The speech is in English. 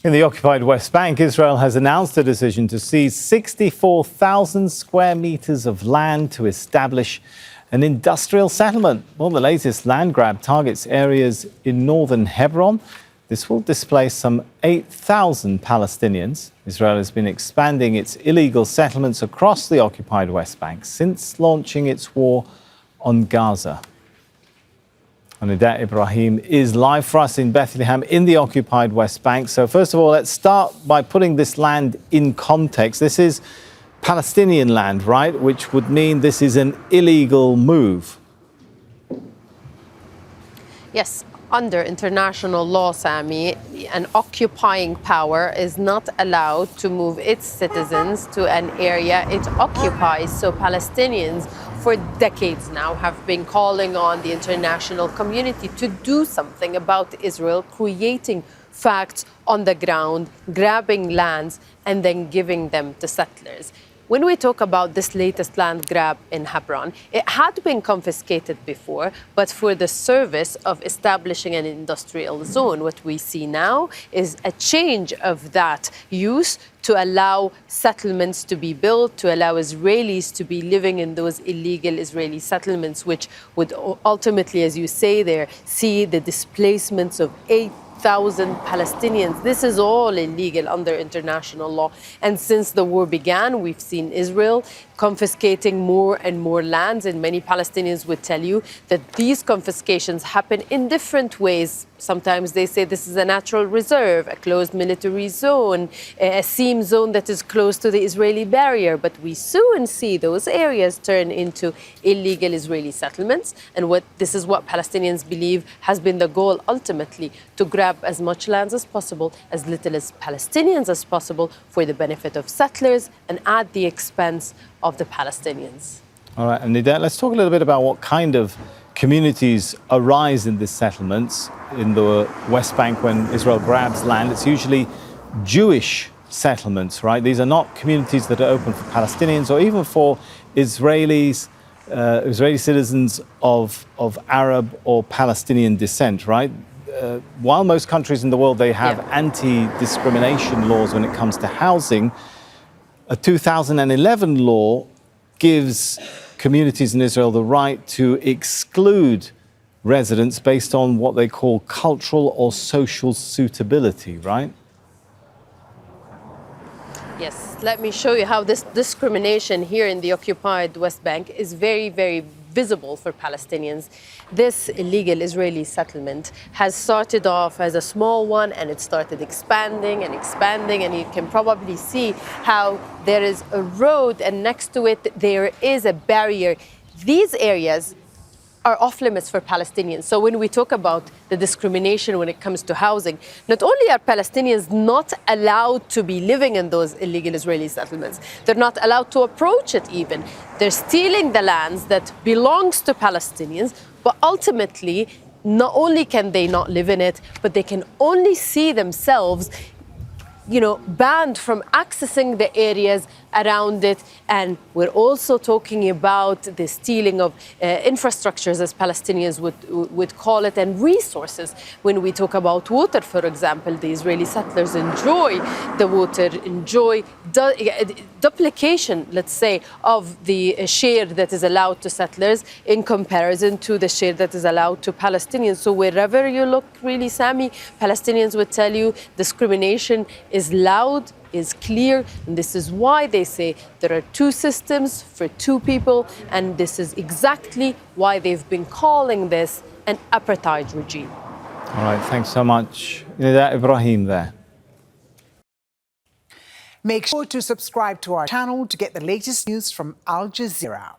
In the occupied West Bank, Israel has announced a decision to seize 64,000 square meters of land to establish an industrial settlement. Well, the latest land grab targets areas in northern Hebron. This will displace some 8,000 Palestinians. Israel has been expanding its illegal settlements across the occupied West Bank since launching its war on Gaza. Nida Ibrahim is live for us in Bethlehem in the occupied West Bank. So first of all, let's start by putting this land in context. This is Palestinian land, right? Which would mean this is an illegal move. Yes, under international law, Sami, an occupying power is not allowed to move its citizens to an area it occupies. So Palestinians for decades now have been calling on the international community to do something about Israel, creating facts on the ground, grabbing lands, and then giving them to settlers. When we talk about this latest land grab in Hebron, it had been confiscated before, but for the service of establishing an industrial zone. What we see now is a change of that use to allow settlements to be built, to allow Israelis to be living in those illegal Israeli settlements, which would ultimately, as you say there, see the displacements of 8,000 Palestinians. This is all illegal under international law. And since the war began, we've seen Israel confiscating more and more lands. And many Palestinians would tell you that these confiscations happen in different ways. Sometimes they say this is a natural reserve, a closed military zone, a seam zone that is close to the Israeli barrier. But we soon see those areas turn into illegal Israeli settlements. And this is what Palestinians believe has been the goal ultimately, to grab as much land as possible, as little as Palestinians as possible, for the benefit of settlers and at the expense of the Palestinians. All right, and Nida, let's talk a little bit about what kind of communities arise in these settlements in the West Bank when Israel grabs land. It's usually Jewish settlements, right? These are not communities that are open for Palestinians or even for Israelis, Israeli citizens of Arab or Palestinian descent, right? While most countries in the world, they have anti-discrimination laws when it comes to housing, a 2011 law gives communities in Israel the right to exclude residents based on what they call cultural or social suitability, right? Yes, let me show you how this discrimination here in the occupied West Bank is very, very visible for Palestinians. This illegal Israeli settlement has started off as a small one, and it started expanding and expanding, and you can probably see how there is a road and next to it there is a barrier. These areas are off limits for Palestinians. So when we talk about the discrimination when it comes to housing, not only are Palestinians not allowed to be living in those illegal Israeli settlements, they're not allowed to approach it even. They're stealing the lands that belongs to Palestinians, but ultimately, not only can they not live in it, but they can only see themselves banned from accessing the areas around it. And we're also talking about the stealing of infrastructures, as Palestinians would call it, and resources. When we talk about water, for example, the Israeli settlers enjoy the water, enjoy duplication, let's say, of the share that is allowed to settlers in comparison to the share that is allowed to Palestinians. So wherever you look, really, Sami, Palestinians would tell you discrimination is loud, is clear, and this is why they say there are two systems for two people, and this is exactly why they've been calling this an apartheid regime. All right, thanks so much. Nida Ibrahim there. Make sure to subscribe to our channel to get the latest news from Al Jazeera.